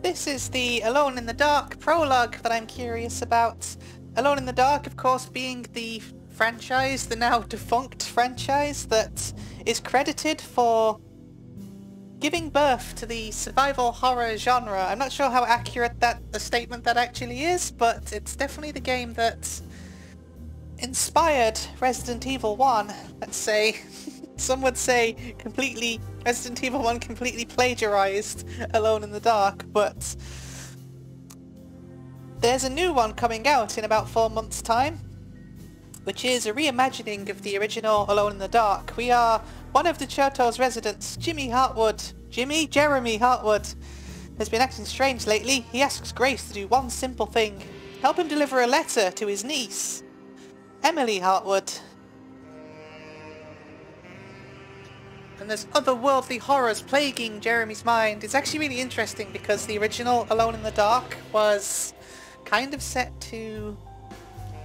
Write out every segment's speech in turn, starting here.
This is the Alone in the Dark prologue that I'm curious about. Alone in the Dark, of course, being the franchise, the now defunct franchise that is credited for giving birth to the survival horror genre. I'm not sure how accurate the statement that actually is, but it's definitely the game that inspired Resident Evil 1, let's say. Some would say Resident Evil 1 completely plagiarized Alone in the Dark, but there's a new one coming out in about 4 months' time, which is a reimagining of the original Alone in the Dark. We are one of Derceto's residents, Jeremy Hartwood, has been acting strange lately. He asks Grace to do one simple thing: help him deliver a letter to his niece, Emily Hartwood. And there's otherworldly horrors plaguing Jeremy's mind. It's actually really interesting because the original Alone in the Dark was kind of set to...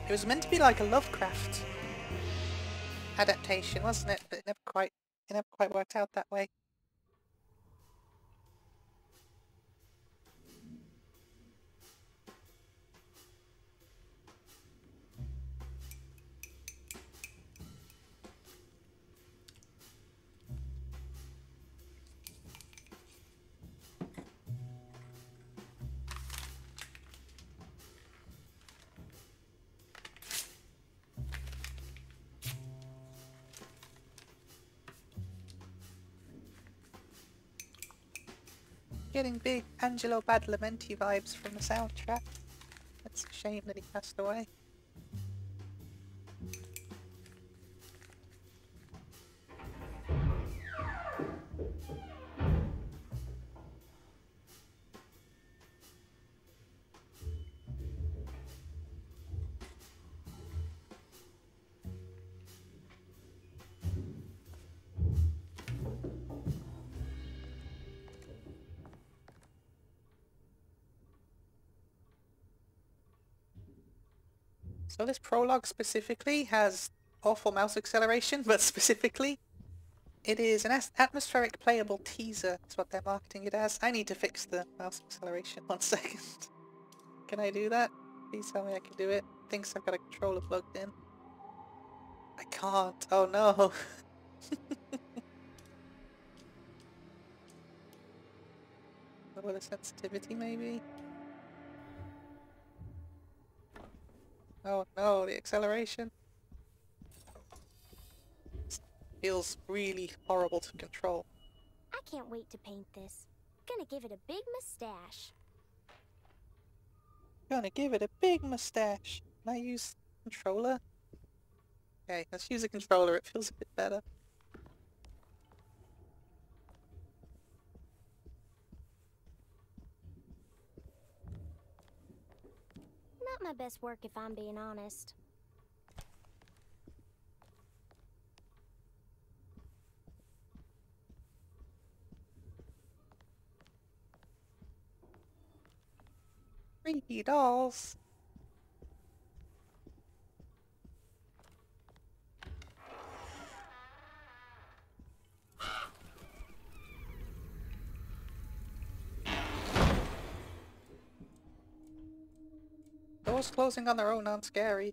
It was meant to be like a Lovecraft adaptation, wasn't it? But it never quite worked out that way. Getting big Angelo Badalamenti vibes from the soundtrack. It's a shame that he passed away. So this prologue specifically has awful mouse acceleration, but specifically it is an atmospheric playable teaser. That's what they're marketing it as. I need to fix the mouse acceleration. 1 second. Can I do that? Please tell me I can do it. Thinks I've got a controller plugged in. I can't. Oh no. Lower the sensitivity maybe? Oh no, the acceleration. Feels really horrible to control. I can't wait to paint this. Gonna give it a big mustache. Gonna give it a big mustache. Can I use controller? Okay, let's use a controller, it feels a bit better. Not my best work if I'm being honest. Creepy dolls. Doors closing on their own aren't scary.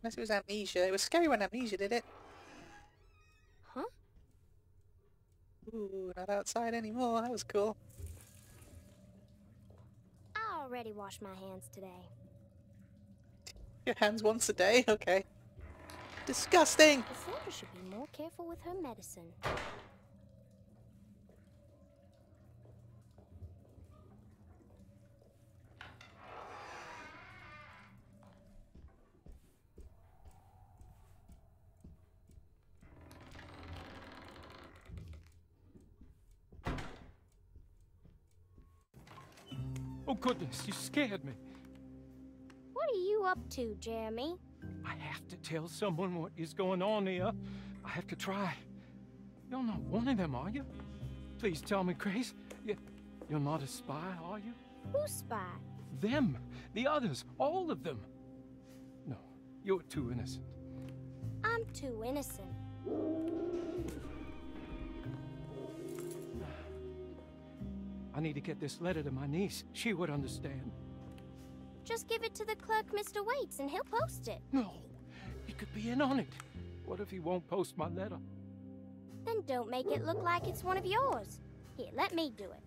Unless it was Amnesia. It was scary when Amnesia did it. Huh? Ooh, not outside anymore. That was cool. I already washed my hands today. Your hands once a day? Okay. Disgusting! Cassandra should be more careful with her medicine. Oh goodness, you scared me. What are you up to, Jeremy? I have to tell someone what is going on here. I have to try. You're not one of them, are you? Please tell me, Grace. You're not a spy, are you? Who's spy? Them. The others. All of them. No, you're too innocent. I'm too innocent. need to get this letter to my niece. She would understand. Just give it to the clerk, Mr. Waits, and he'll post it. No, he could be in on it. What if he won't post my letter? Then don't make it look like it's one of yours. Here, let me do it.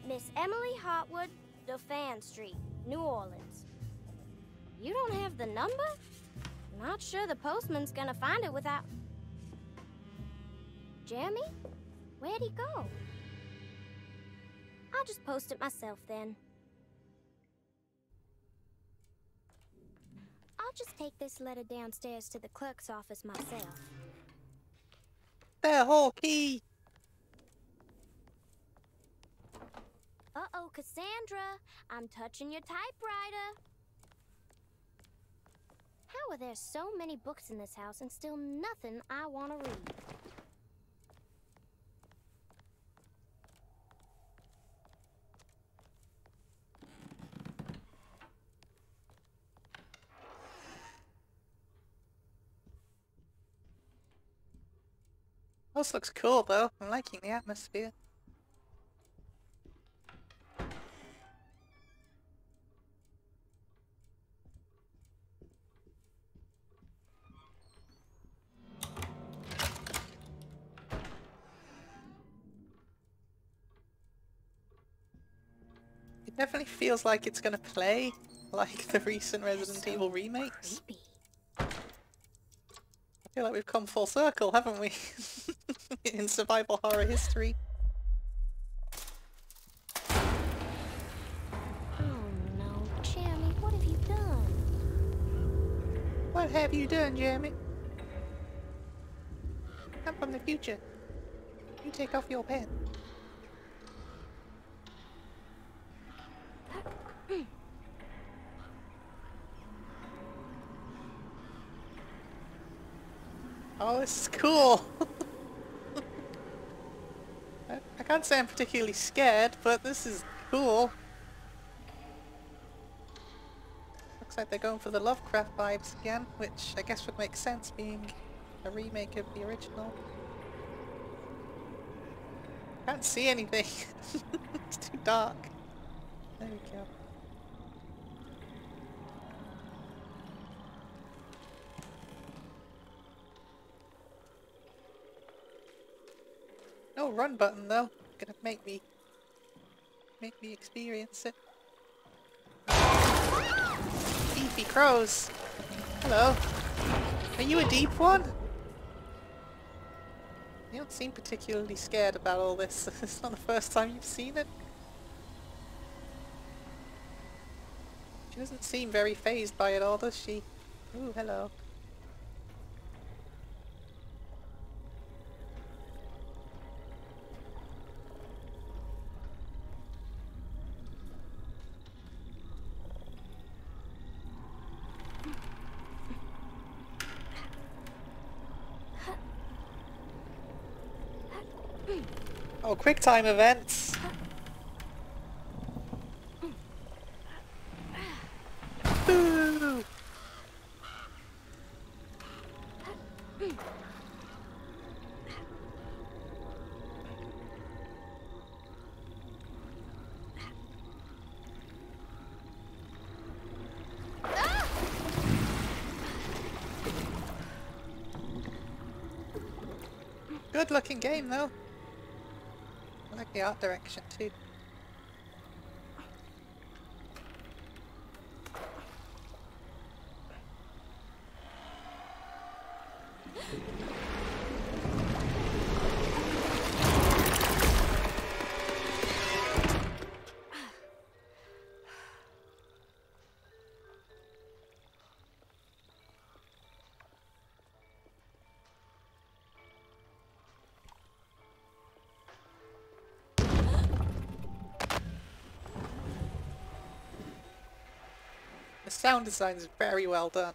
Miss Emily Hartwood, Dauphin Street, New Orleans. You don't have the number? Not sure the postman's gonna find it without... Jeremy? Where'd he go? I'll just post it myself then. I'll just take this letter downstairs to the clerk's office myself. The whole key! Uh-oh, Cassandra. I'm touching your typewriter. How are there so many books in this house and still nothing I want to read? This looks cool though. I'm liking the atmosphere. It definitely feels like it's gonna play like the recent Resident Evil remakes. Creepy. I feel like we've come full circle, haven't we? In survival horror history. Oh no, Jeremy, what have you done? What have you done, Jeremy? I'm from the future. You take off your pen. Oh, this is cool! I can't say I'm particularly scared, but this is cool. Looks like they're going for the Lovecraft vibes again, which I guess would make sense being a remake of the original. Can't see anything. It's too dark. There we go. No run button though. Gonna make me experience it. Beefy crows. Hello. Are you a deep one? You don't seem particularly scared about all this. It's not the first time you've seen it. She doesn't seem very fazed by it all, does she? Ooh, hello. Oh, quick time events! Boo! Good looking game though. I like the art direction too. The sound design is very well done.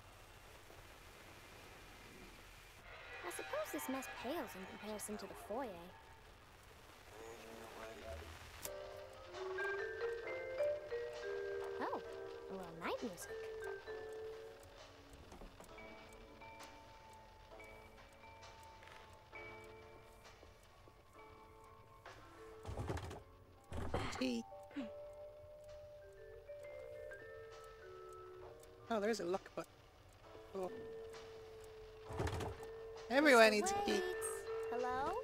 I suppose this mess pales in comparison to the foyer. night music. Tea. Oh, there is a lock button. Cool. Everyone Mr. needs a key. Waits. Hello?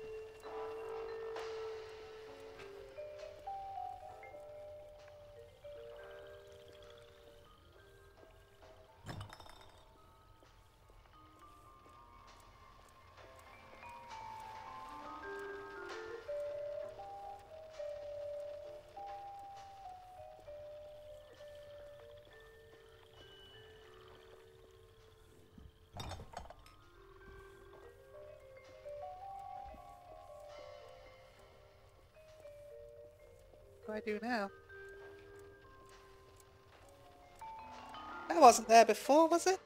What do I do now? That wasn't there before, was it?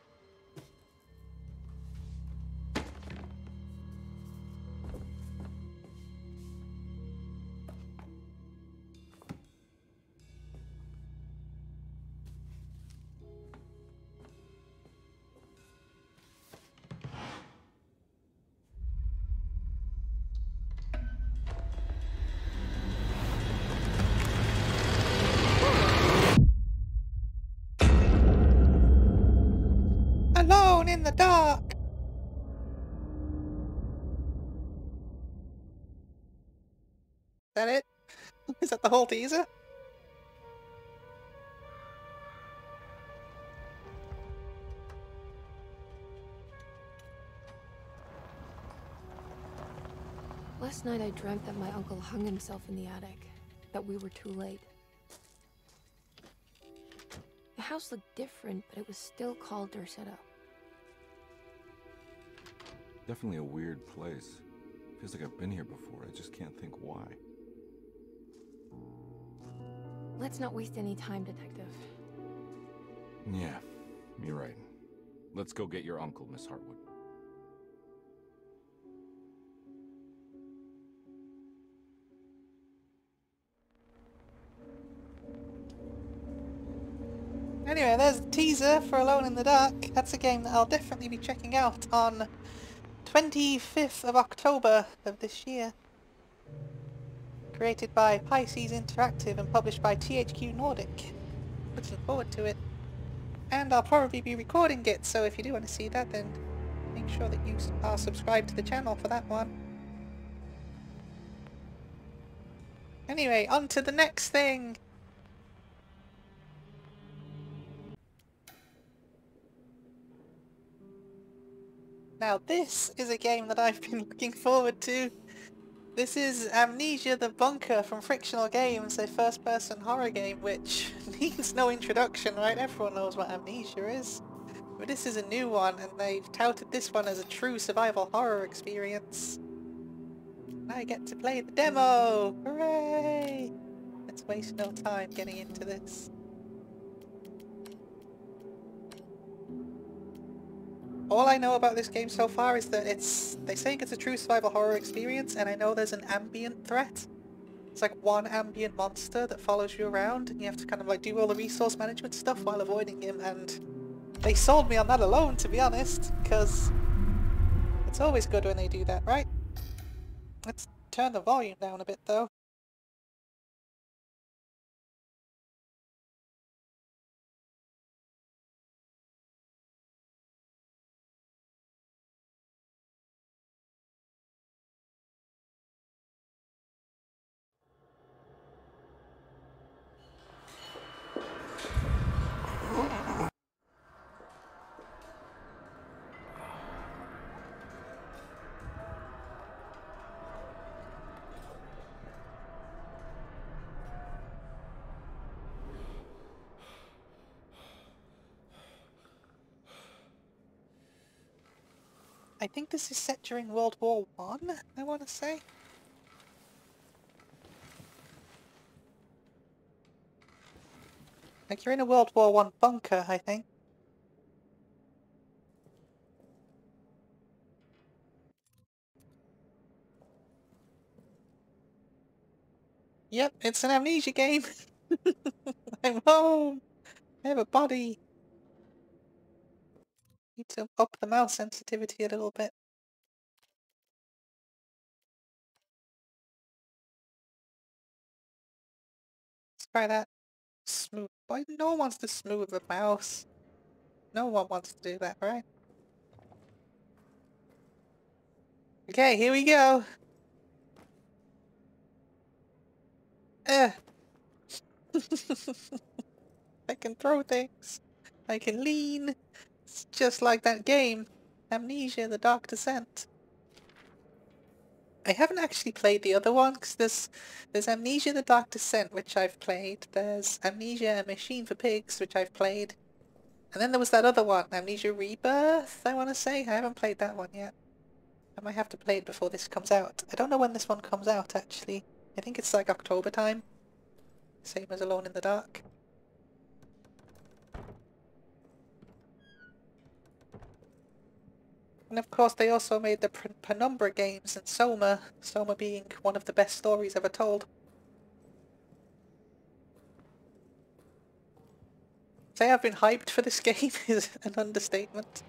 Alone in the dark! Is that it? Is that the whole teaser? Last night I dreamt that my uncle hung himself in the attic, that we were too late. The house looked different, but it was still called Derceto. Definitely a weird place. Feels like I've been here before, I just can't think why. Let's not waste any time, Detective. Yeah, you're right. Let's go get your uncle, Miss Hartwood. Anyway, there's the teaser for Alone in the Dark. That's a game that I'll definitely be checking out on 25th of October of this year. Created by Pisces Interactive and published by THQ Nordic. Looking forward to it. And I'll probably be recording it, so if you do want to see that, then make sure that you are subscribed to the channel for that one. Anyway, on to the next thing! Now this is a game that I've been looking forward to. This is Amnesia the Bunker from Frictional Games, a first-person horror game which needs no introduction, right? Everyone knows what Amnesia is. But this is a new one, and they've touted this one as a true survival horror experience. I get to play the demo! Hooray! Let's waste no time getting into this. All I know about this game so far is that they say it's a true survival horror experience, and I know there's an ambient threat. It's like one ambient monster that follows you around, and you have to kind of like do all the resource management stuff while avoiding him, and they sold me on that alone, to be honest, because it's always good when they do that, right? Let's turn the volume down a bit though. I think this is set during World War I, I want to say. Like you're in a World War I bunker, I think. Yep, it's an Amnesia game. I'm home. I have a body. Need to up the mouse sensitivity a little bit. Let's try that. Smooth. Why no one wants to smooth the mouse? No one wants to do that, right? Okay, here we go. I can throw things. I can lean. It's just like that game, Amnesia, the Dark Descent. I haven't actually played the other one, because there's Amnesia, the Dark Descent, which I've played. There's Amnesia, A Machine for Pigs, which I've played. And then there was that other one, Amnesia Rebirth, I want to say. I haven't played that one yet. I might have to play it before this comes out. I don't know when this one comes out, actually. I think it's like October time. Same as Alone in the Dark. And of course they also made the Penumbra games and Soma. Soma being one of the best stories ever told. Say I've been hyped for this game is an understatement.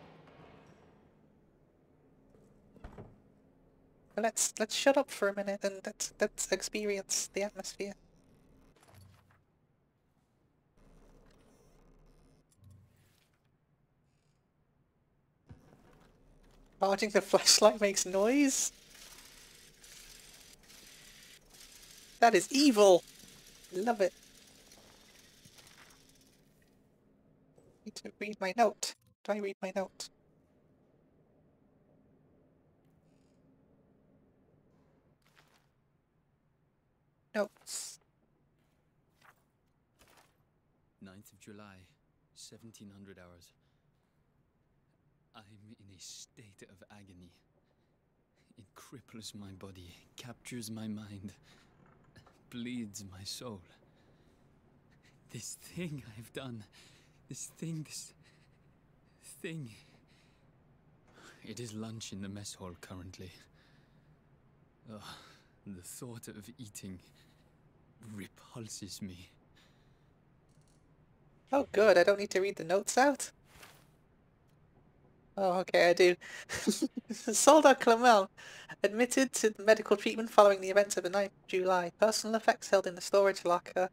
But let's shut up for a minute and let's experience the atmosphere. Charging the flashlight makes noise? That is evil! Love it. Need to read my note. Do I read my note? Notes. 9th of July, 1700 hours. I'm in a state of agony. It cripples my body, captures my mind, bleeds my soul. This thing I've done, this thing. It is lunch in the mess hall currently. Ugh, the thought of eating repulses me. Oh good, I don't need to read the notes out? Oh, okay, I do. Soldat Clement admitted to medical treatment following the events of the 9th of July. Personal effects held in the storage locker.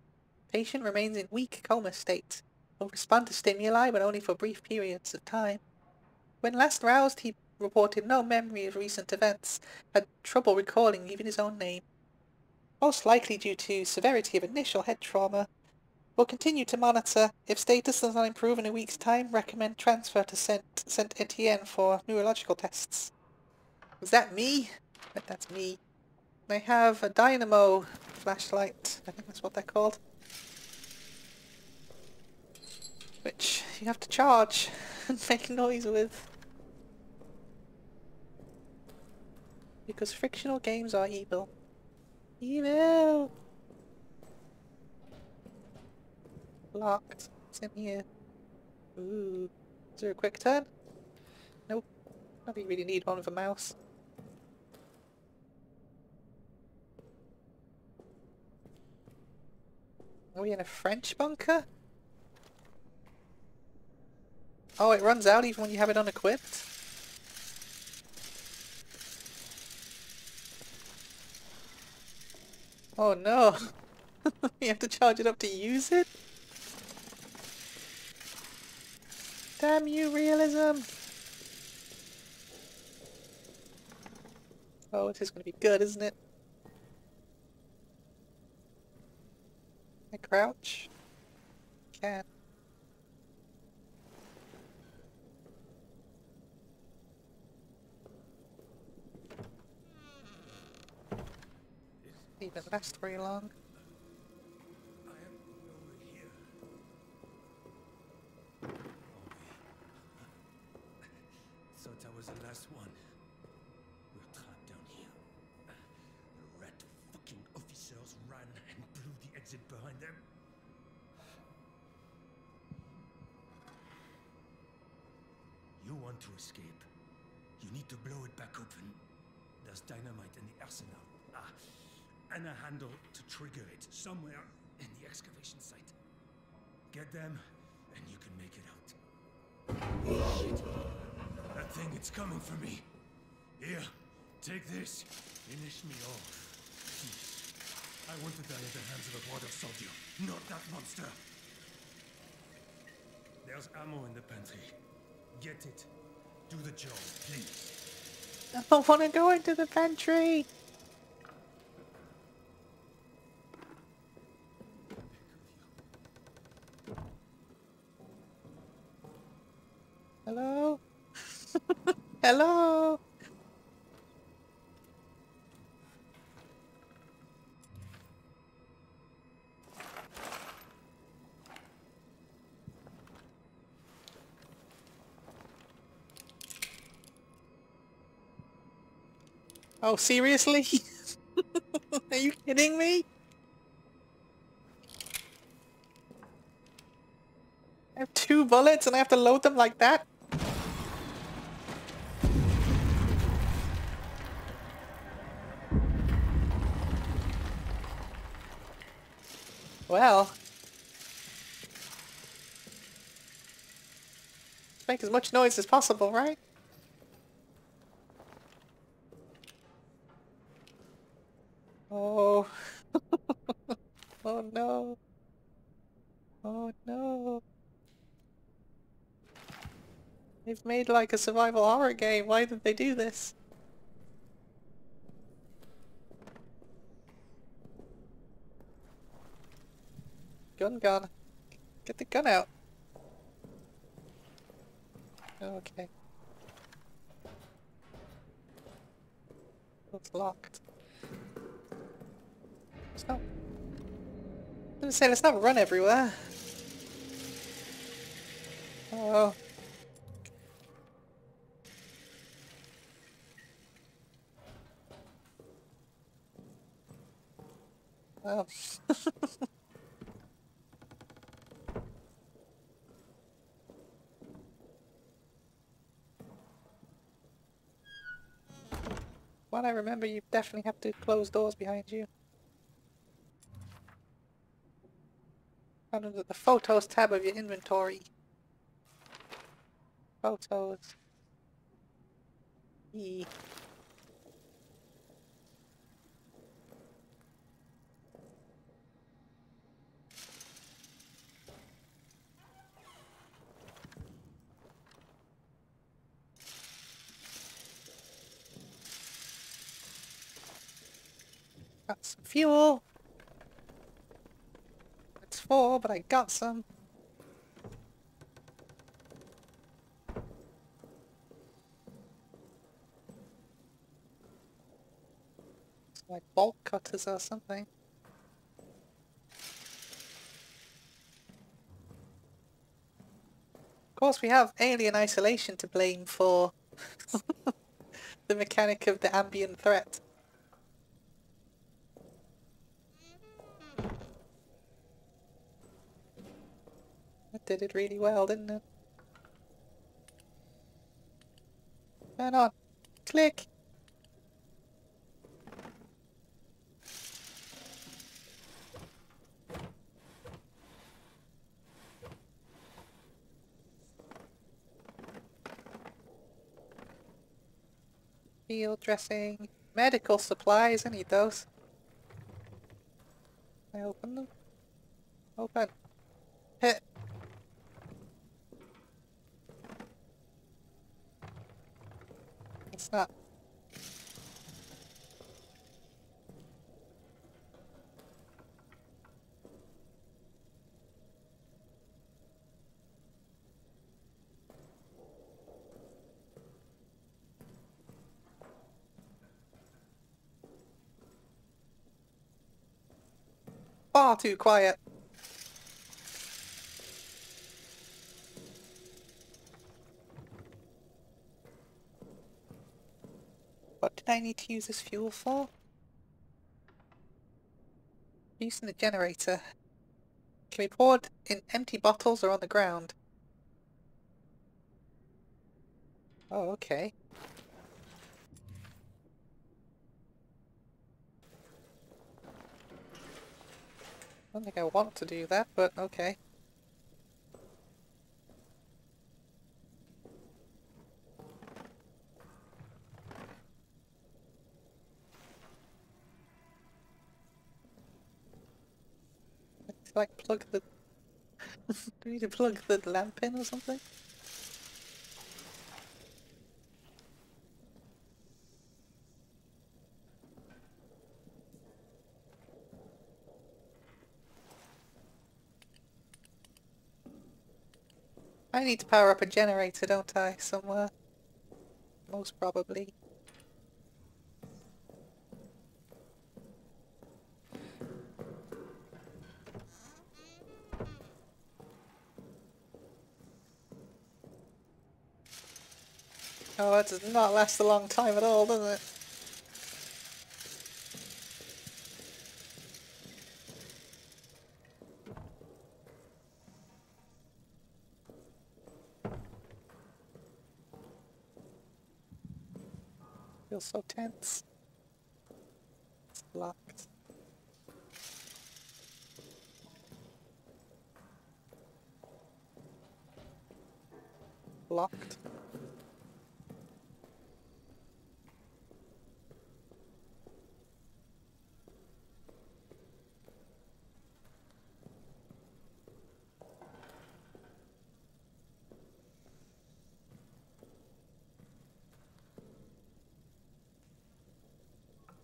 Patient remains in weak coma state. Will respond to stimuli, but only for brief periods of time. When last roused, he reported no memory of recent events, had trouble recalling even his own name. Most likely due to severity of initial head trauma. Will continue to monitor. If status does not improve in a week's time, recommend transfer to Saint Etienne for neurological tests. Was that me? I bet that's me. I have a dynamo flashlight. I think that's what they're called. Which you have to charge and make noise with. Because fictional games are evil. Evil! Locked. What's in here? Ooh. Is there a quick turn? Nope. I don't really need one with a mouse. Are we in a French bunker? Oh, it runs out even when you have it unequipped? Oh no! You have to charge it up to use it? Damn you, realism! Oh, this is gonna be good, isn't it? I crouch? Can. Didn't even last very long. Thought I was the last one. We're trapped down here. The rat fucking officers ran and blew the exit behind them. You want to escape? You need to blow it back open. There's dynamite in the arsenal. And a handle to trigger it somewhere in the excavation site. Get them, and you can make it out. Shit. That thing, it's coming for me. Here, take this. Finish me off. Please. I want to die at the hands of a water soldier, not that monster. There's ammo in the pantry. Get it. Do the job, please. I don't want to go into the pantry. Hello? Hello? Oh, seriously? Are you kidding me? I have 2 bullets and I have to load them like that? Well. Make as much noise as possible, right? Oh. Oh no. Oh no. They've made like a survival horror game. Why did they do this? Gun gone. Get the gun out. Okay. It's locked. So, I was gonna say, let's not run everywhere. Oh. Well. Well, I remember you definitely have to close doors behind you. Found under the Photos tab of your inventory. Photos. E. Got some fuel. It's 4, but I got some. It's like bolt cutters or something. Of course, we have alien isolation to blame for the mechanic of the ambient threat. That did it really well, didn't it? Turn on. Click. Field dressing. Medical supplies. I need those. Can I open them? Open. Hit. It's not. Far too quiet. What did I need to use this fuel for? Using the generator. Can be poured in empty bottles or on the ground. Oh, okay. I don't think I want to do that, but okay. to like plug the... Do we need to plug the lamp in or something? I need to power up a generator, don't I? Somewhere. Most probably. Oh, that does not last a long time at all, does it? Feels so tense. It's locked. Locked.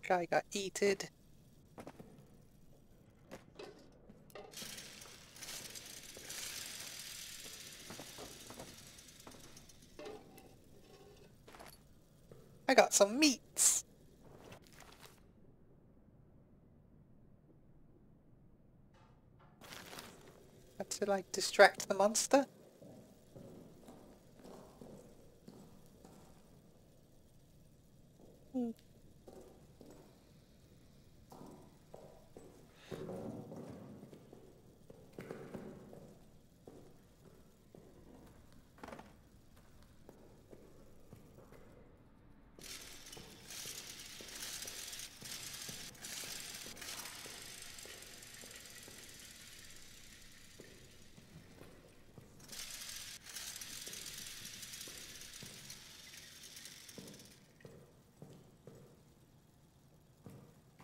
Guy got eated. I got some meats. Had to like distract the monster.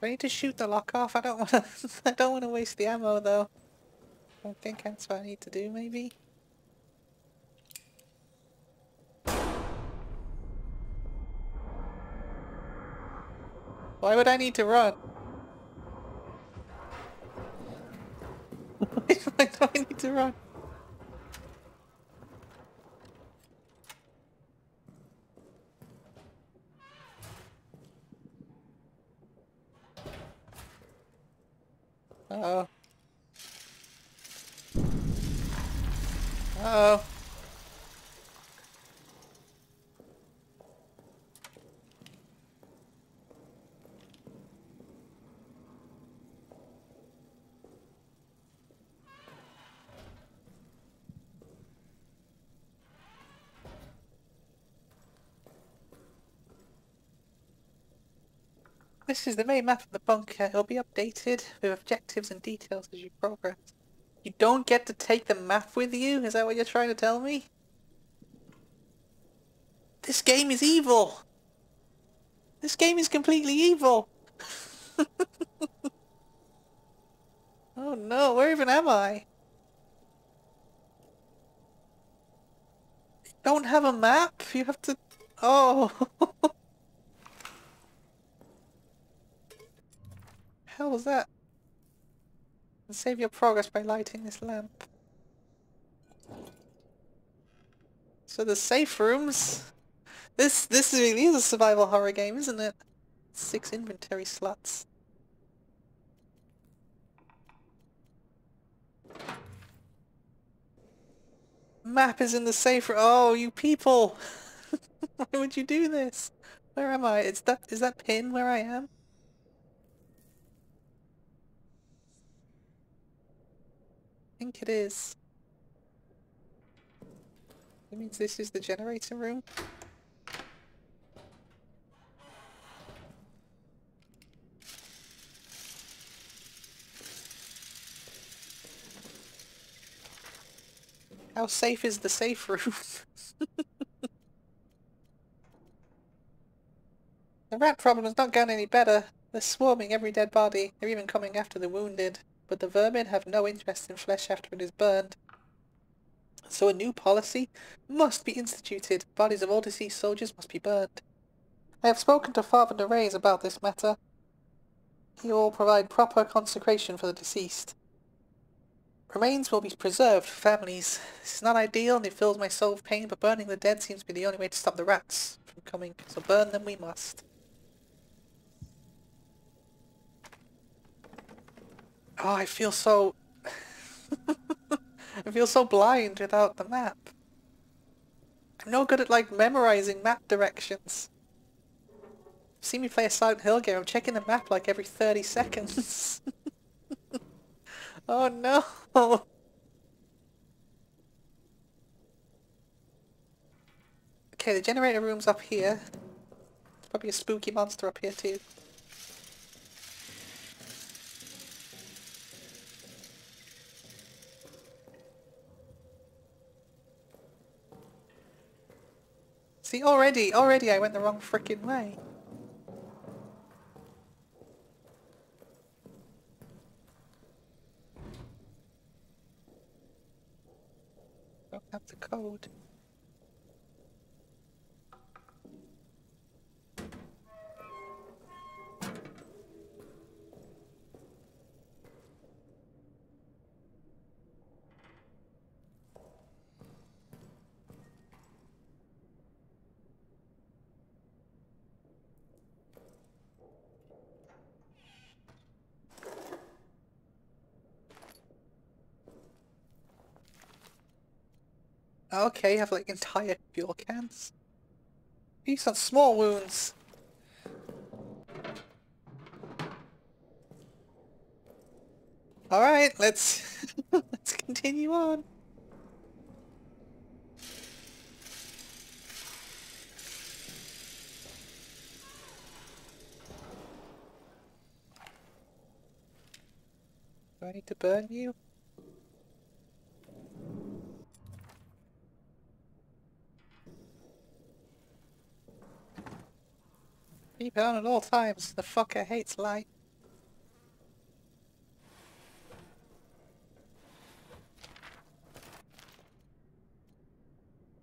Do I need to shoot the lock off? I don't want to. I don't want to waste the ammo though. I think that's what I need to do, maybe. Why would I need to run? Why do I need to run? Uh-oh. Uh-oh. This is the main map of the bunker. It'll be updated with objectives and details as you progress. You don't get to take the map with you? Is that what you're trying to tell me? This game is evil! This game is completely evil! Oh no, where even am I? You don't have a map? You have to... Oh! Hell was that? Save your progress by lighting this lamp. So the safe rooms. This really is a survival horror game, isn't it? 6 inventory slots. Map is in the safe room. Oh, you people! Why would you do this? Where am I? Is that pin where I am? I think it is. That means this is the generator room. How safe is the safe room? The rat problem has not gotten any better. They're swarming every dead body. They're even coming after the wounded. but the vermin have no interest in flesh after it is burned. So a new policy must be instituted. Bodies of all deceased soldiers must be burned. I have spoken to Father Nerez about this matter. He will provide proper consecration for the deceased. Remains will be preserved for families. This is not ideal and it fills my soul with pain, but burning the dead seems to be the only way to stop the rats from coming. So burn them we must. Oh, I feel so... I feel so blind without the map. I'm no good at, like, memorizing map directions. See me play a Silent Hill game, I'm checking the map like every 30 seconds. Oh no! Okay, the generator room's up here. There's probably a spooky monster up here too. See, already I went the wrong frickin' way. Don't have the code. Okay, you have like entire fuel cans. These are small wounds. Alright, let's let's continue on. Do I need to burn you? Keep it on at all times. The fucker hates light.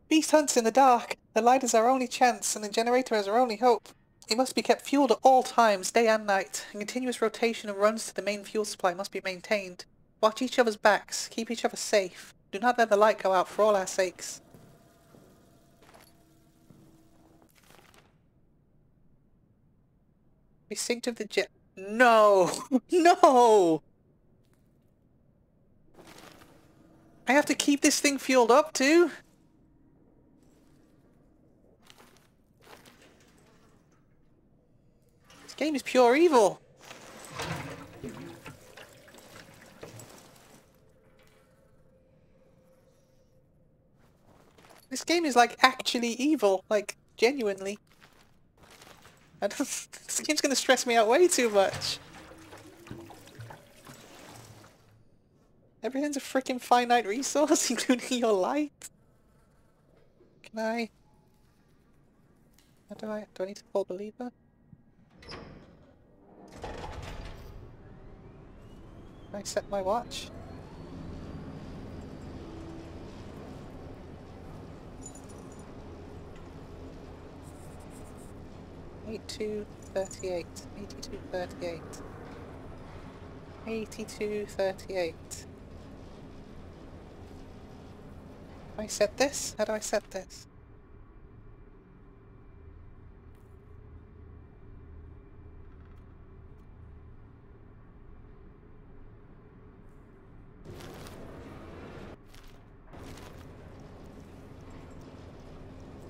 Beast hunts in the dark. The light is our only chance, and the generator is our only hope. It must be kept fueled at all times, day and night. A continuous rotation of runs to the main fuel supply must be maintained. Watch each other's backs. Keep each other safe. Do not let the light go out for all our sakes. Precinct of the jet. No! No! I have to keep this thing fueled up too? This game is pure evil. This game is like actually evil, like genuinely. This game's gonna stress me out way too much. Everything's a freaking finite resource, including your light. Can I... How do I need to pull the lever? Can I set my watch? $82.38. 82.38. 82.38. I set this? How do I set this?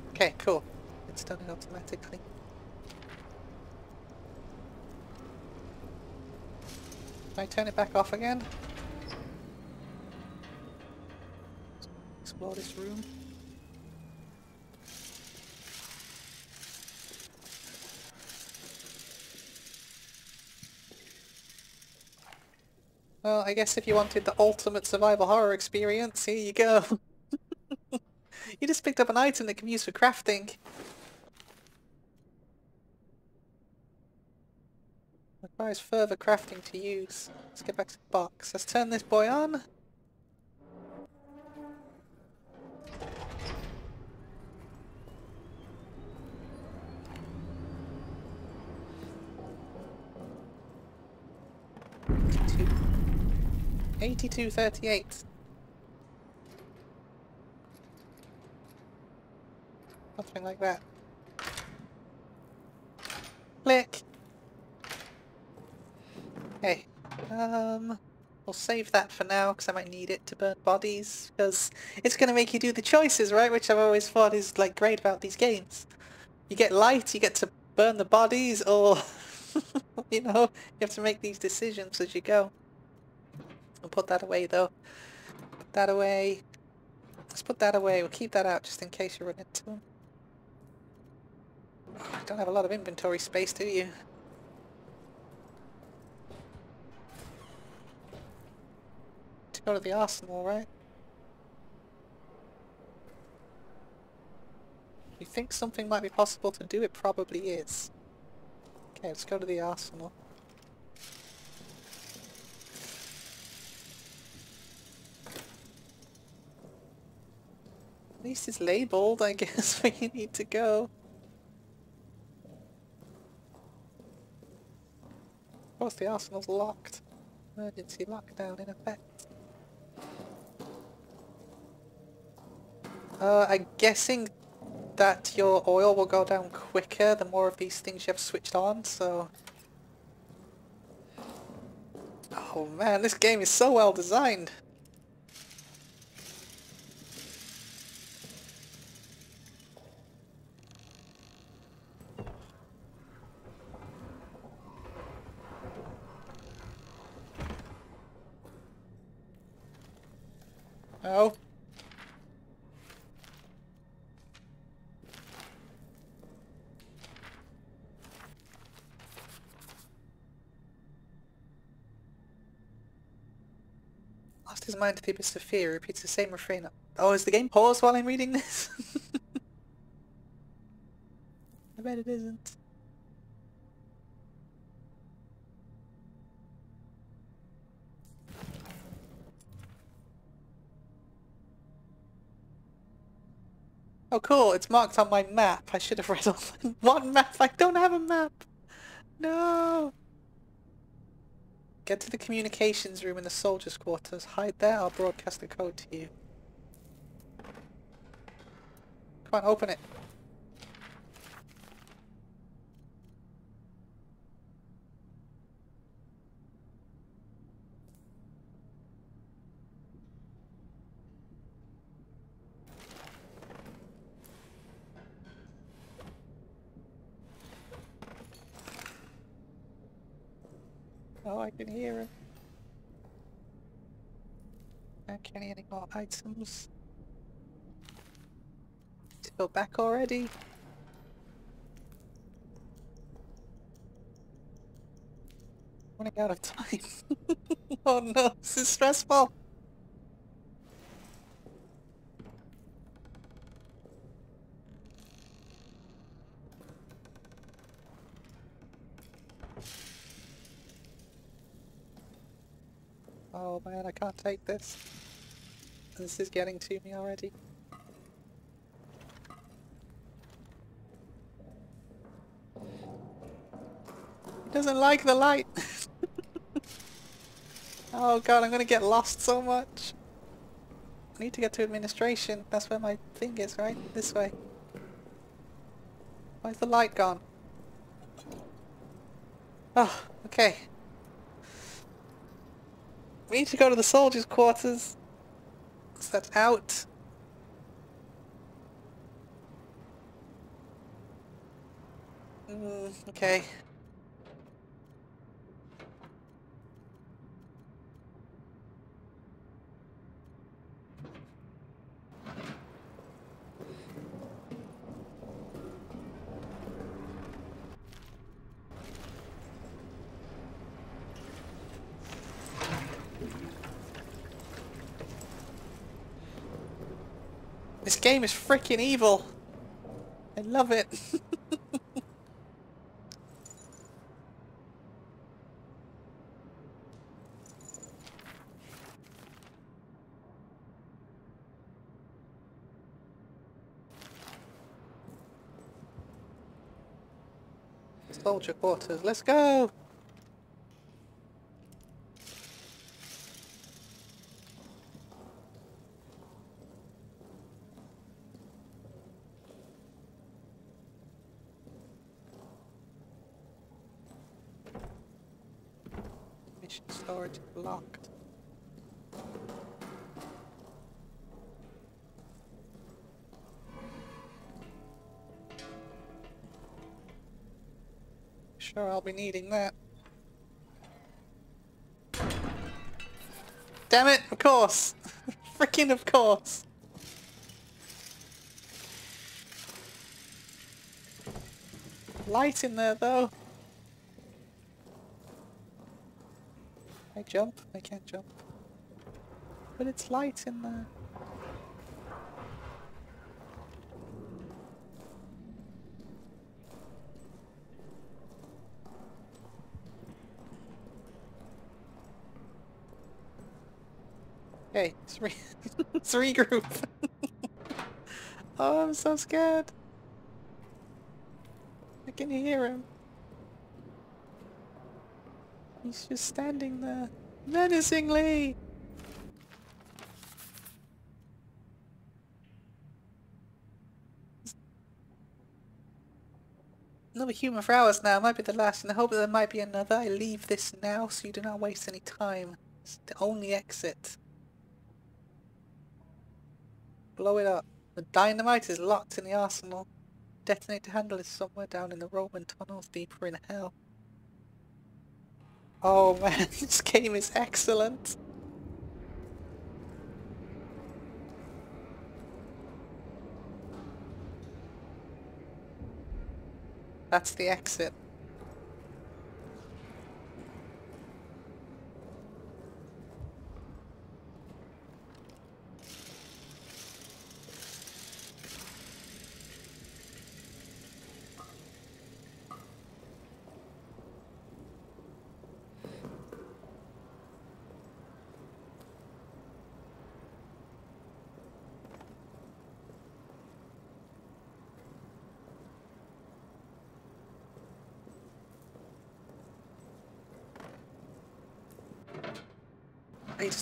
Okay, cool. It's done it automatically. Can I turn it back off again? Explore this room. Well, I guess if you wanted the ultimate survival horror experience, here you go. You just picked up an item that can be used for crafting. Requires further crafting to use. Let's get back to the box. Let's turn this boy on. $82.38. Something like that. Click. Okay. We'll save that for now because I might need it to burn bodies, because it's going to make you do the choices, right? Which I've always thought is like great about these games. You get light, you get to burn the bodies, or you know, you have to make these decisions as you go. I'll put that away though. Put that away. Let's put that away. We'll keep that out just in case you run into them. Oh, you don't have a lot of inventory space, do you? To go to the arsenal, right? You think something might be possible to do? It probably is. Okay, let's go to the arsenal. At least it's labelled, I guess, where you need to go. Of course, the arsenal's locked. Emergency lockdown in effect. I'm guessing that your oil will go down quicker the more of these things you have switched on, so... Oh man, this game is so well designed! Oh. Lost his mind to the abyss of fear, repeats the same refrain. Oh, is the game paused while I'm reading this? I bet it isn't. Oh cool, it's marked on my map. I should have read all one map. I don't have a map. No. Get to the communications room in the soldiers' quarters. Hide there, I'll broadcast the code to you. Come on, open it. Oh, I can hear it. Can't carry any more items. To go back already? Running out of time. Oh no, this is stressful. Oh man, I can't take this. This is getting to me already. He doesn't like the light! Oh god, I'm gonna get lost so much. I need to get to administration. That's where my thing is, right? This way. Why's the light gone? Oh, okay. We need to go to the soldiers' quarters. So that's out. Okay. This game is freaking evil. I love it. Soldier quarters, let's go! Mission storage locked. Sure, I'll be needing that. Damn it, of course! Freaking of course! Light in there though! I jump? I can't jump. But it's light in there. Okay, let's regroup. Oh, I'm so scared. I can hear him. He's just standing there, menacingly. Another human for hours now, might be the last, and I hope that there might be another. I leave this now so you do not waste any time. It's the only exit. Blow it up. The dynamite is locked in the arsenal. Detonator handle is somewhere down in the Roman tunnels deeper in hell. Oh man, this game is excellent. That's the exit.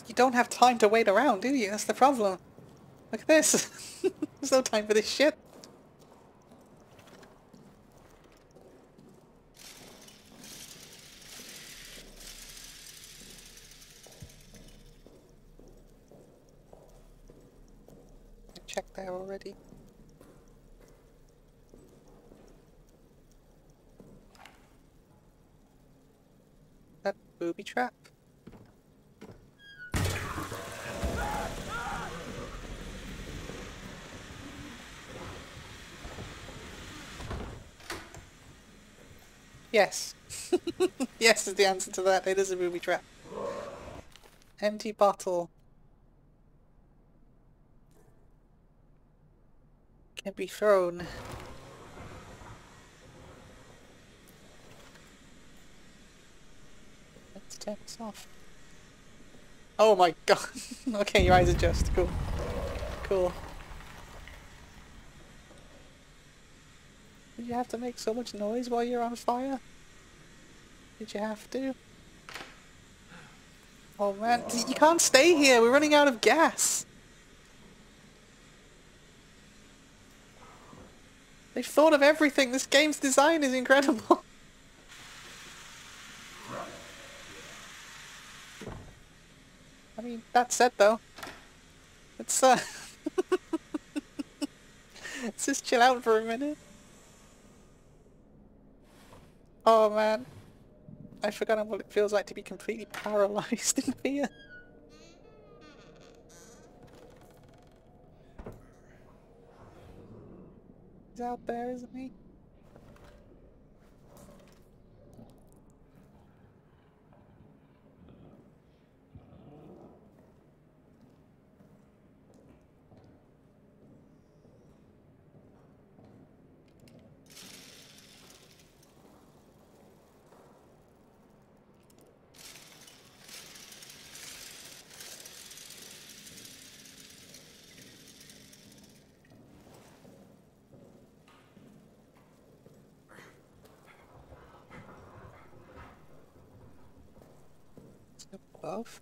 You don't have time to wait around, do you? That's the problem. Look at this. There's no time for this shit. I checked there already. That booby trap? Yes. Yes is the answer to that. It is a booby trap. Empty bottle. Can be thrown. Let's turn this off. Oh my god. Okay, your eyes adjust. Cool. Cool. Did you have to make so much noise while you're on fire? Did you have to? Oh man, you can't stay here, we're running out of gas! They've thought of everything, this game's design is incredible! I mean, that said though, let's let's just chill out for a minute. Oh man, I've forgotten what it feels like to be completely paralyzed in fear. He's out there, isn't he? of.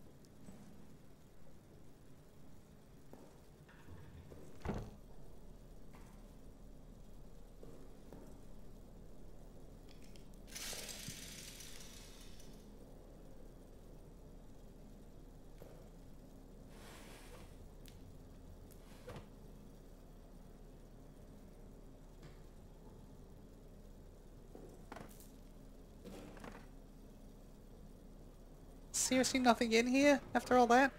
Seriously, nothing in here after all that?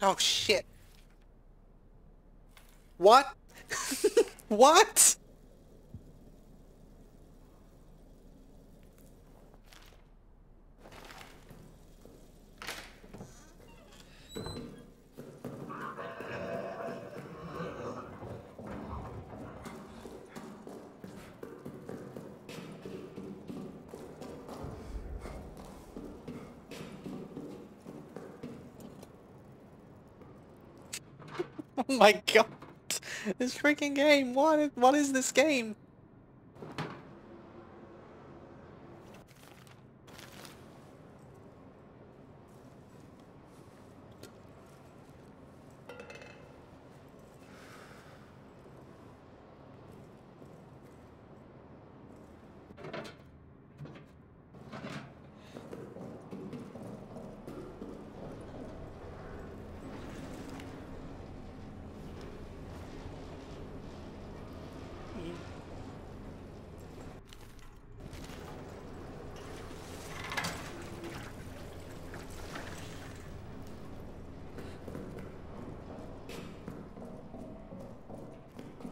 Oh shit. What? What? Oh my god. This freaking game. What is this game?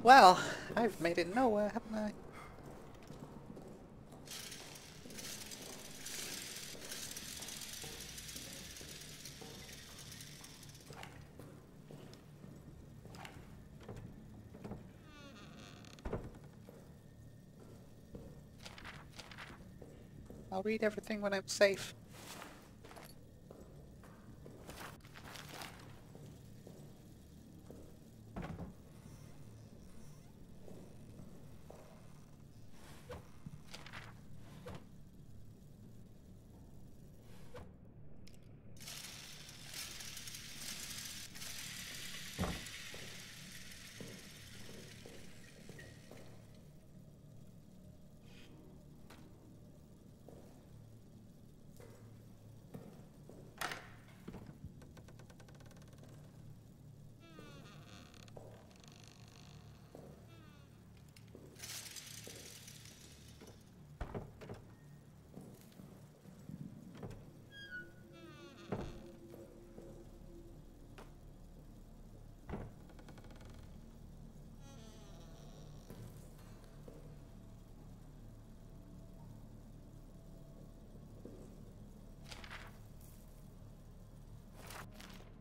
Well, I've made it nowhere, haven't I? I'll read everything when I'm safe.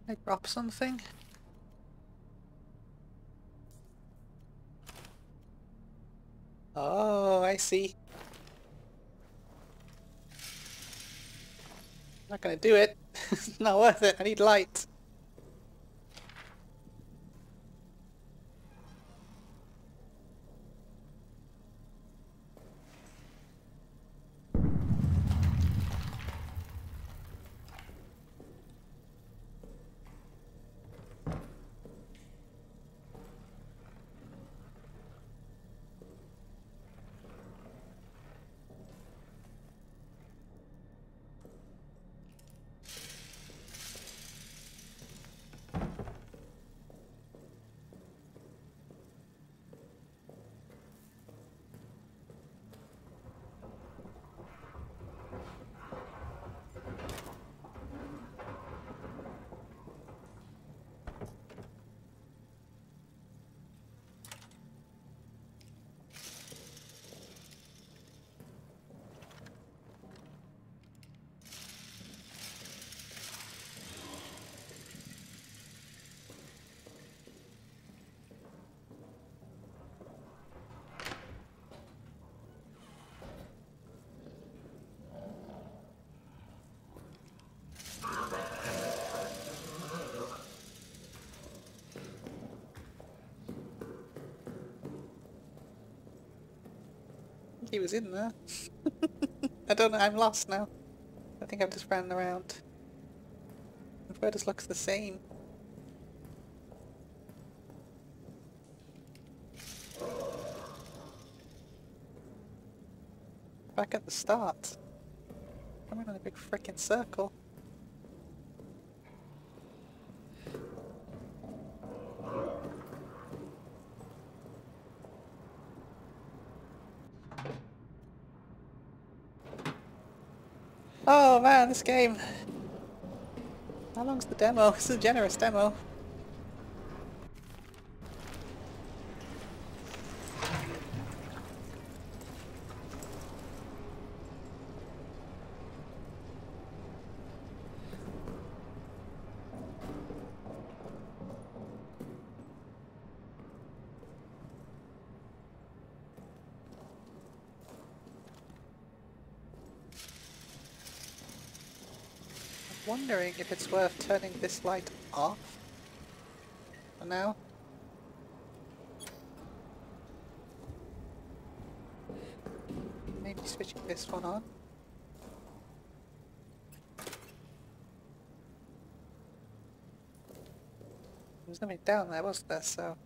I drop something? Oh, I see. Not gonna do it. It's not worth it. I need light. think he was in there. I don't know, I'm lost now. I think I've just ran around. The photos looks the same. Back at the start. I'm in a big frickin' circle. Oh man, this game. How long's the demo? This is a generous demo. Wondering if it's worth turning this light off for now. Maybe switching this one on. There's nothing down there, was there? So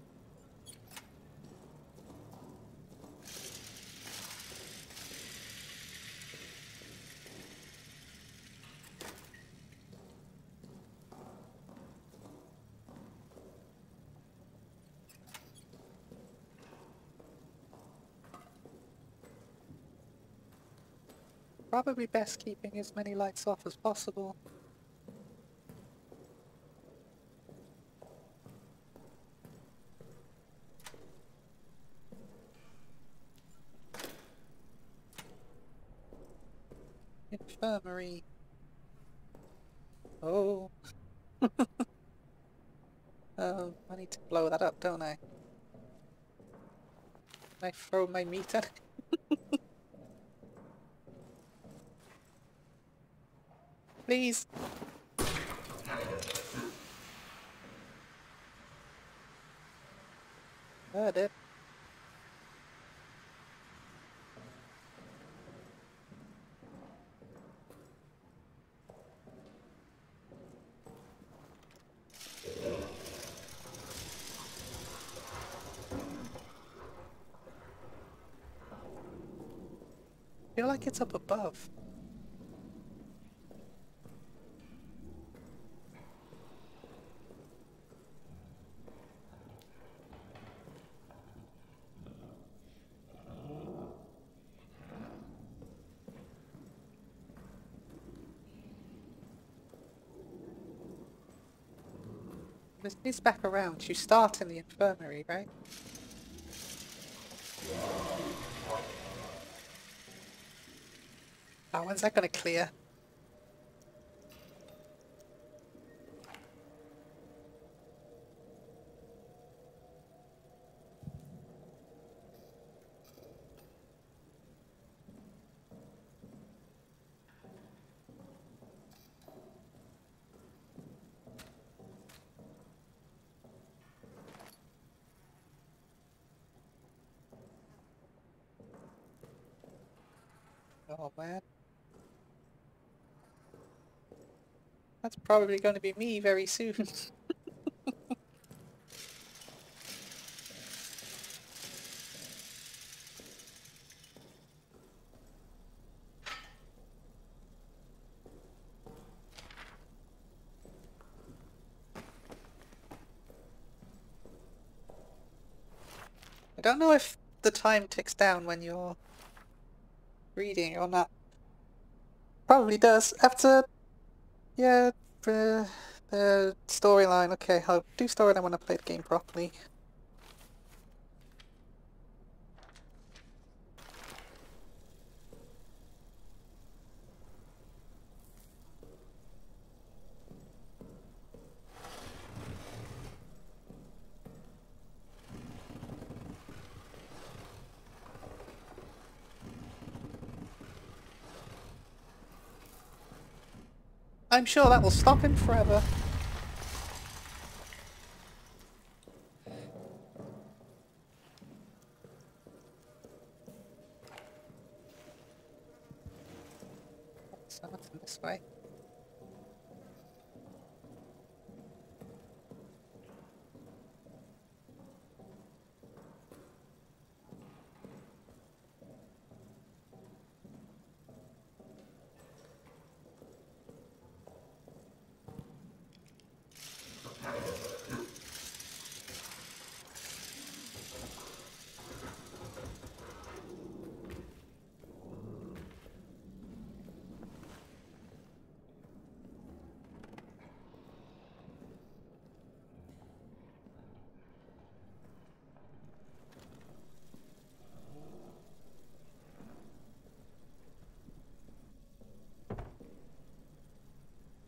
probably best keeping as many lights off as possible. Infirmary. Oh. I need to blow that up, don't I? Can I throw my meter? Please. Heard it. I feel like it's up above. This is back around. You start in the infirmary, right? Oh, when's that gonna clear? Oh man. That's probably going to be me very soon. I don't know if the time ticks down when you're reading or not. Probably does. After, yeah, the storyline. Okay, I'll do storyline when I play the game properly. I'm sure that will stop him forever. way.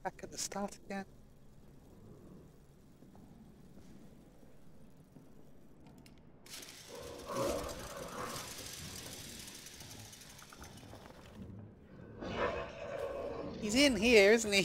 Back at the start again. He's in here, isn't he?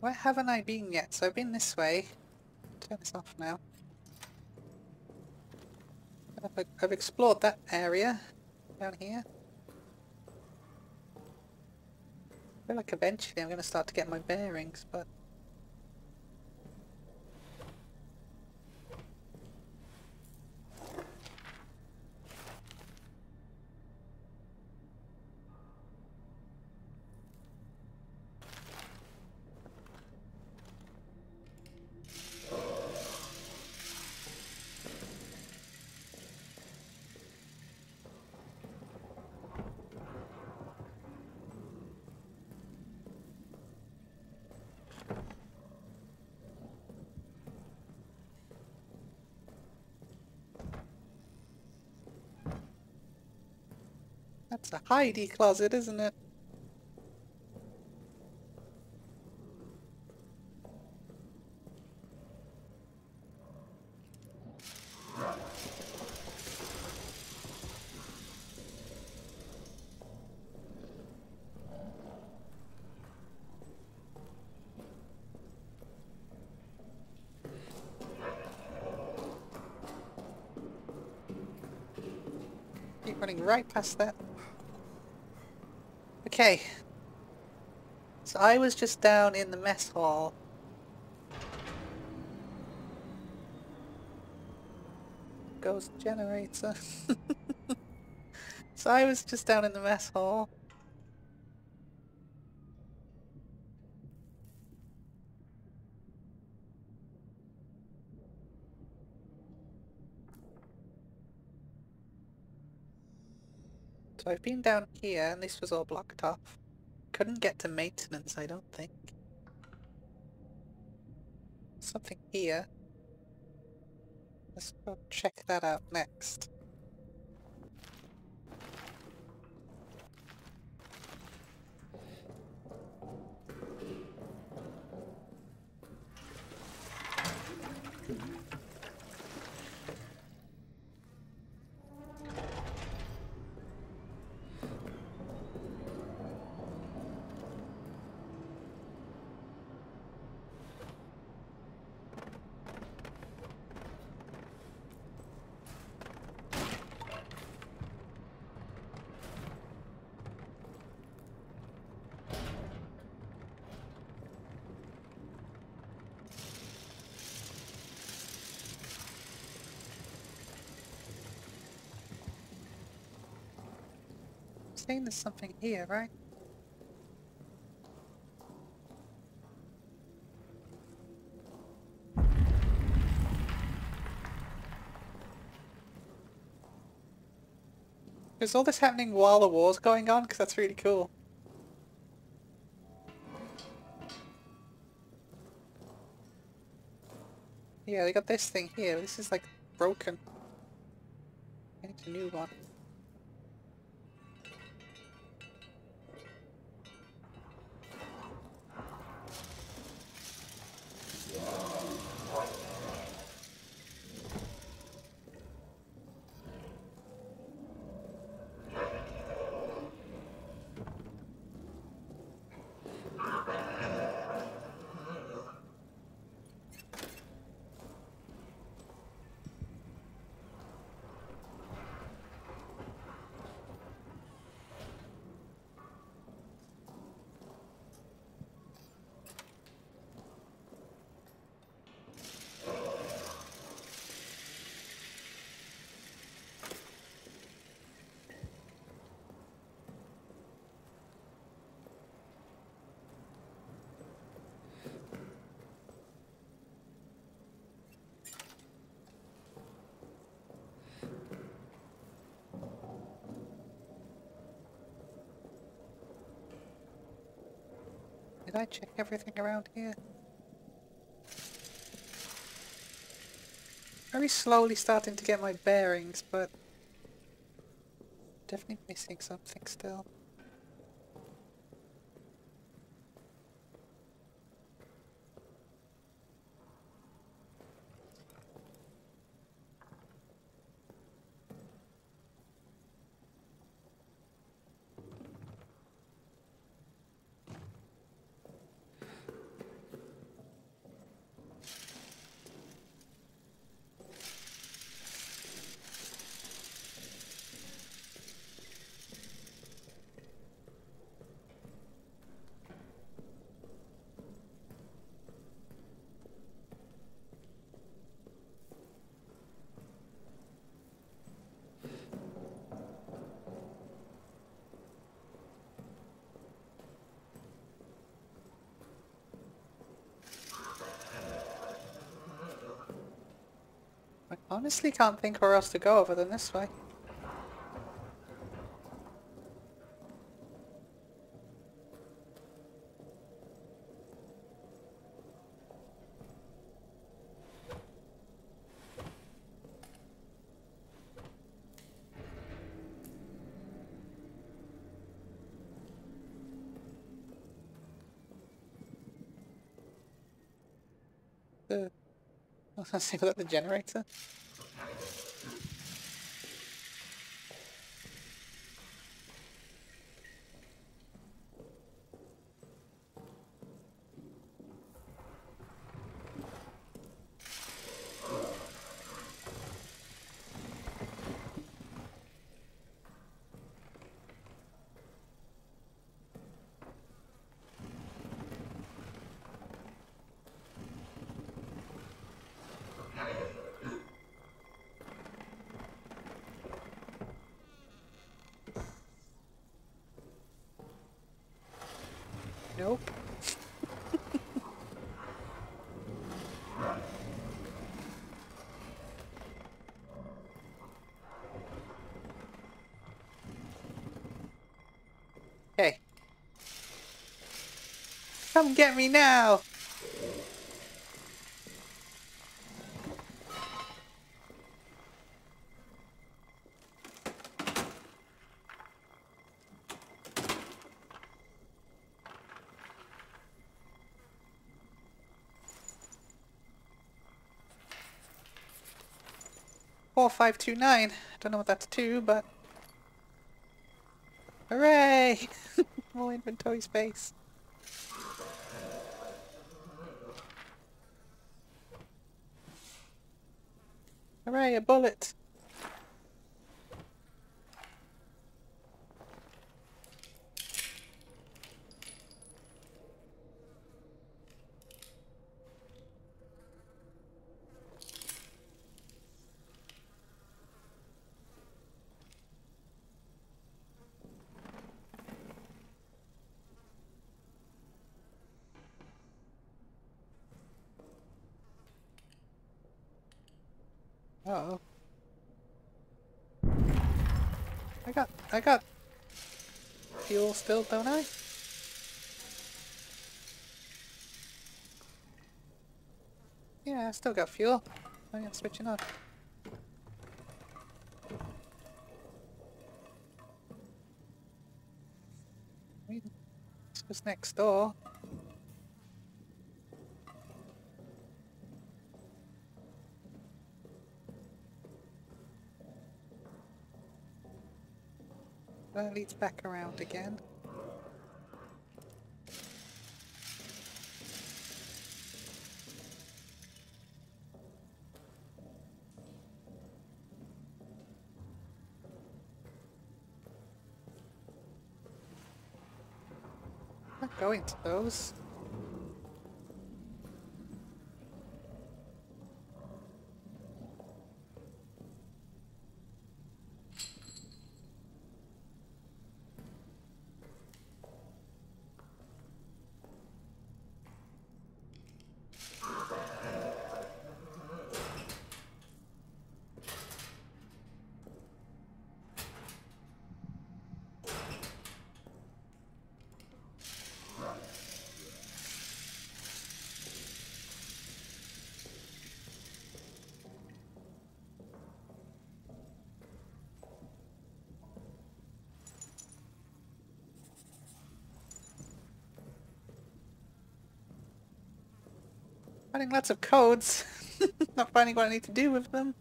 Where haven't I been yet? So I've been this way. Turn this off now. I've explored that area down here. I feel like eventually I'm going to start to get my bearings, but... That's a Heidi closet, isn't it? Keep running right past that. Okay. So I was just down in the mess hall. Ghost generator. So I was just down in the mess hall. So I've been down here and this was all blocked off. Couldn't get to maintenance, I don't think. Something here. Let's go check that out next. Saying there's something here, right? Is all this happening while the war's going on? Because that's really cool. Yeah, they got this thing here. This is like broken. I need a new one. Did I check everything around here? Very slowly starting to get my bearings, but definitely missing something still. I honestly can't think where else to go other than this way. Let's see about the generator. Nope. Hey. Come get me now! Four, 5, 2, 9. Don't know what that's to, but hooray! More inventory space. Hooray, a bullet! Uh-oh. I got fuel still, don't I? Yeah, I still got fuel. I'm not switching off. This was next door. That leads back around again. I'm not going to those. Finding lots of codes. Not finding what I need to do with them.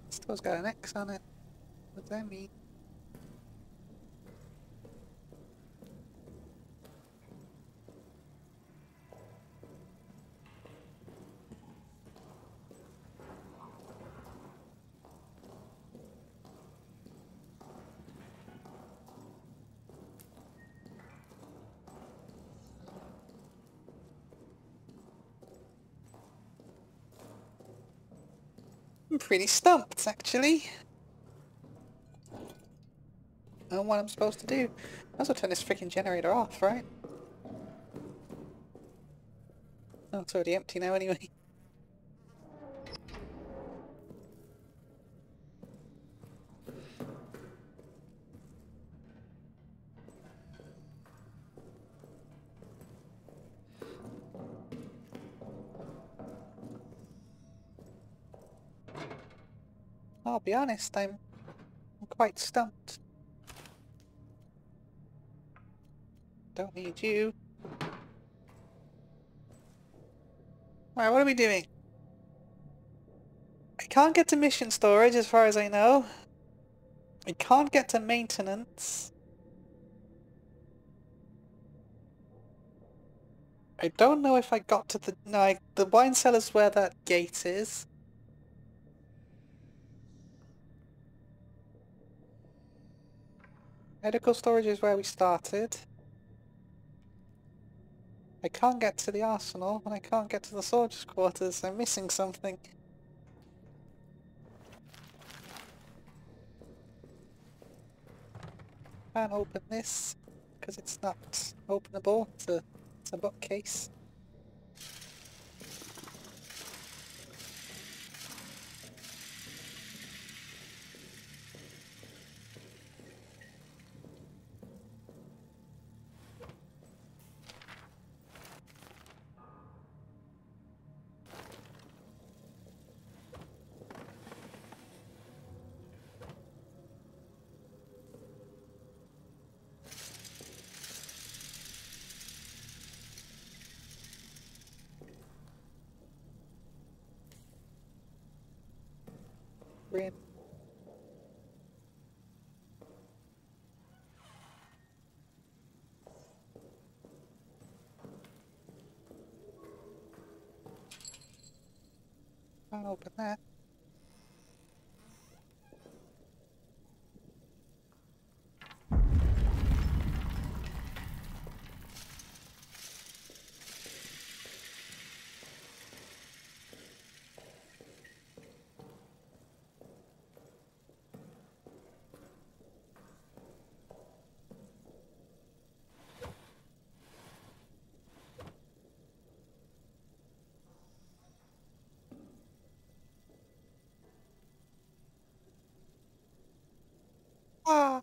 Store's got an X on it. What does that mean? I'm pretty stumped, actually. I don't know what I'm supposed to do. I might as well turn this freaking generator off, right? Oh, it's already empty now anyway. I'll be honest, I'm quite stumped. Don't need you. Right, what are we doing? I can't get to mission storage as far as I know. I can't get to maintenance. I don't know if I got to the... No, the wine cellar's where that gate is. Medical storage is where we started. I can't get to the arsenal, and I can't get to the soldiers' quarters. I'm missing something. Can't open this, because it's not openable. It's a bookcase. We're in. Can't open that. Ah!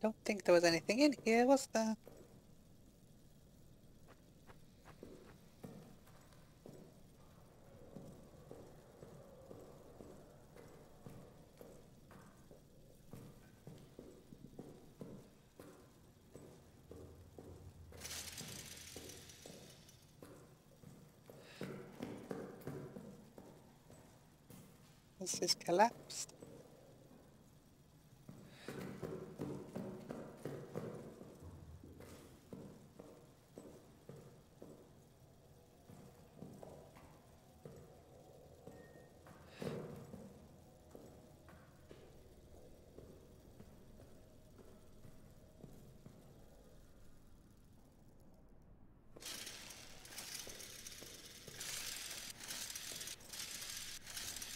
Don't think there was anything in here, was there? This is collapsed.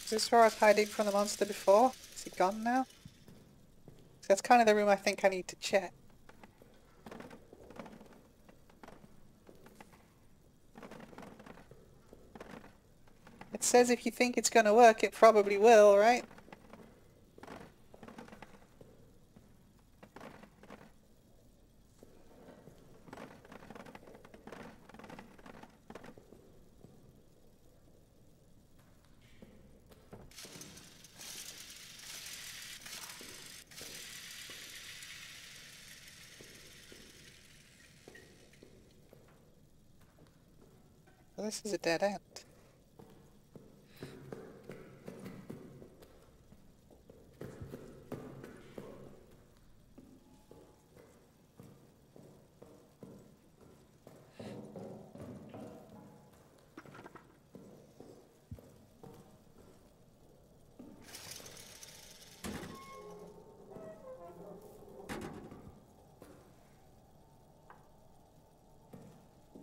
Is this where I was hiding from the monster before? Is he gone now? So that's kind of the room I think I need to check. It says if you think it's gonna work, it probably will, right? Well, this is a dead end.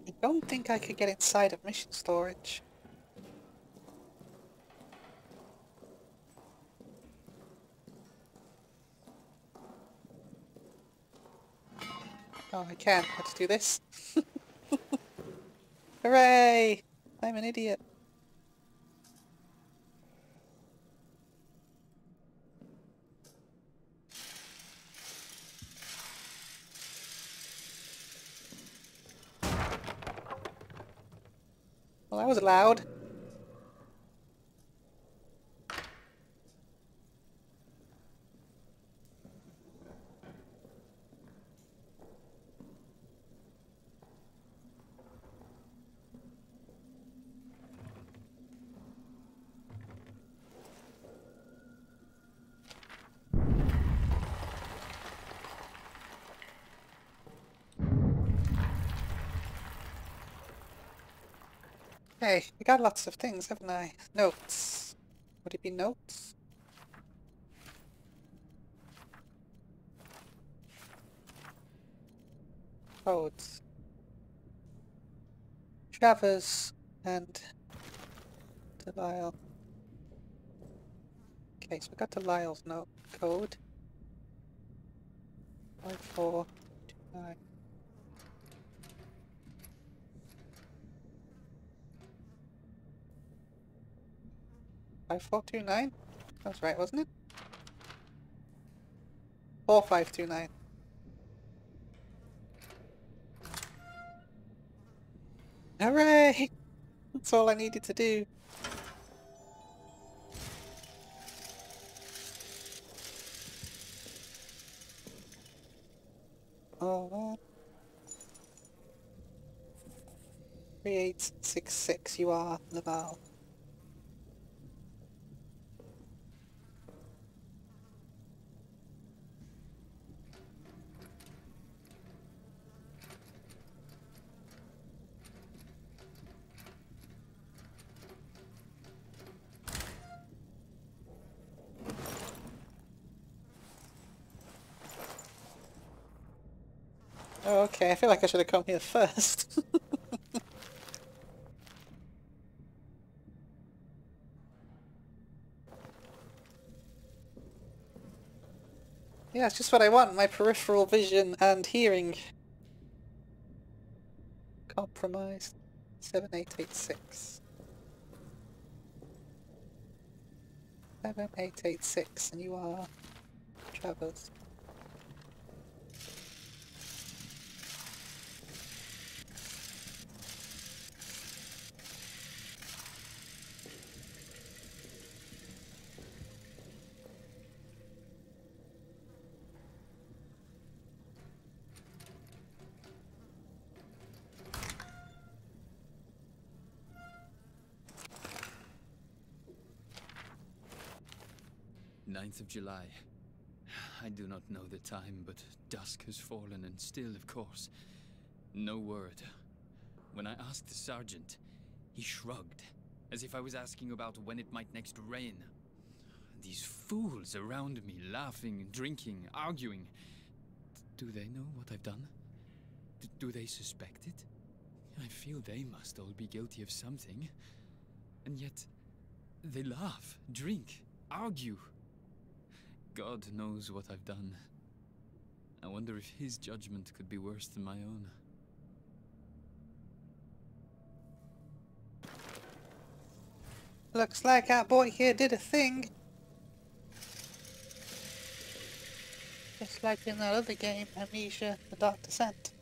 I don't think I could get inside of mission storage. Oh, I can. Let's do this. Hooray! I'm an idiot. Well, that was loud. Hey, I got lots of things, haven't I? Notes. Would it be notes? Codes. Travers and Delisle. Okay, so we got Delisle's note code. 5429. Five four two nine? That was right, wasn't it? 4529. Hooray! That's all I needed to do. Oh, 3866, you are Laval. Oh, okay, I feel like I should have come here first. Yeah, it's just what I want, my peripheral vision and hearing. Compromised. 7886. 7886, and you are Travers. Ninth of July. I do not know the time, but dusk has fallen, and still, of course, no word. When I asked the sergeant, he shrugged, as if I was asking about when it might next rain. These fools around me, laughing, drinking, arguing. Do they know what I've done? Do they suspect it? I feel they must all be guilty of something. And yet, They laugh, drink, argue. God knows what I've done. I wonder if his judgment could be worse than my own. Looks like our boy here did a thing. Just like in that other game, Amnesia, the Dark Descent.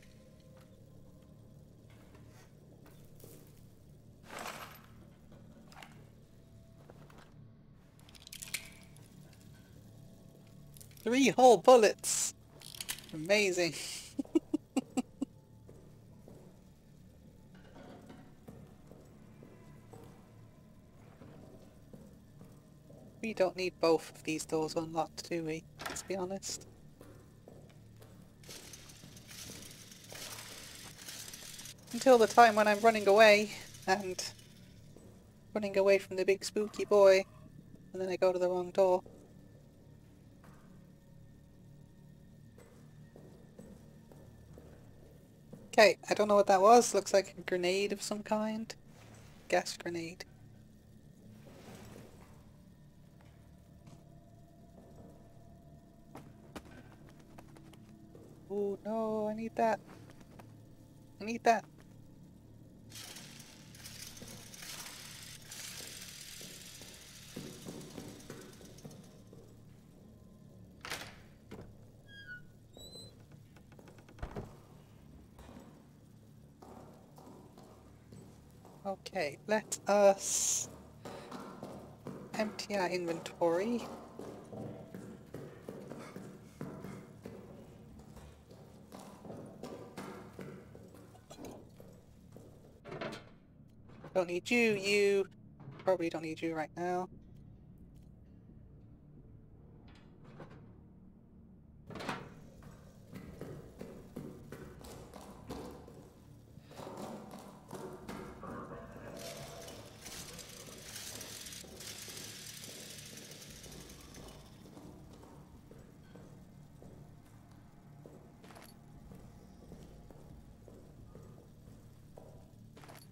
Three whole bullets! Amazing. We don't need both of these doors unlocked, do we? Let's be honest. Until the time when I'm running away, and running away from the big spooky boy, and then I go to the wrong door. Okay, I don't know what that was. Looks like a grenade of some kind. Gas grenade. Oh no, I need that. I need that. Okay, let us empty our inventory. Don't need you, you probably don't need you right now.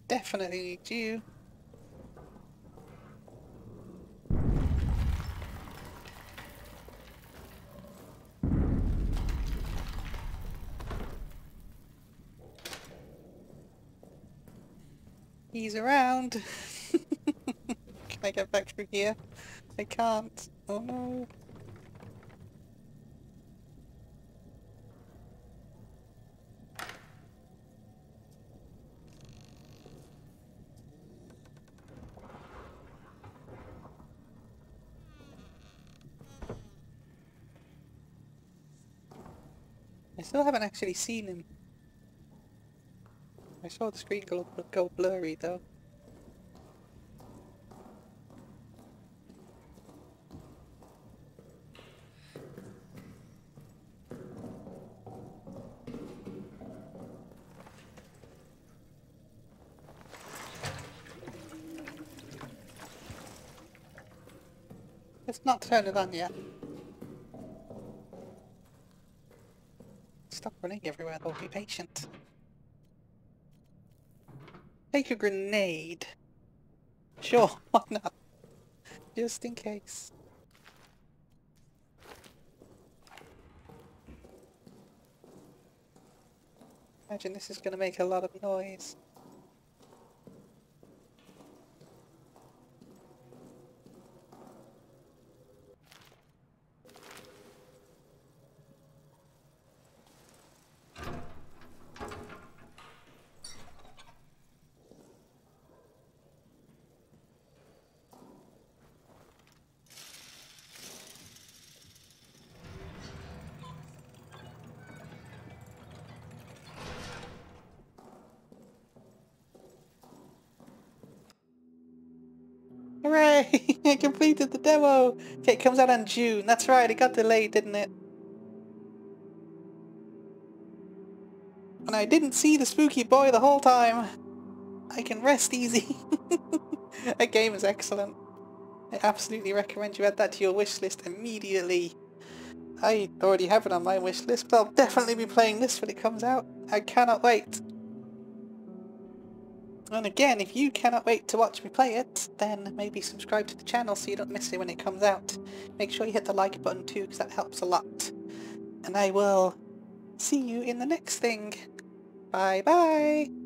Definitely need you. He's around. Can I get back through here? I can't. Oh no. I still haven't actually seen him. I saw the screen go blurry though. Let's not turn it on yet. Stop running everywhere though, be patient. Take a grenade. Sure, why not? Just in case. Imagine this is going to make a lot of noise. Hooray! I completed the demo! Okay, it comes out in June. That's right, it got delayed, didn't it? And I didn't see the spooky boy the whole time. I can rest easy. That game is excellent. I absolutely recommend you add that to your wish list immediately. I already have it on my wish list, but I'll definitely be playing this when it comes out. I cannot wait. And again, if you cannot wait to watch me play it, then maybe subscribe to the channel so you don't miss it when it comes out. Make sure you hit the like button too, because that helps a lot. And I will see you in the next thing. Bye bye!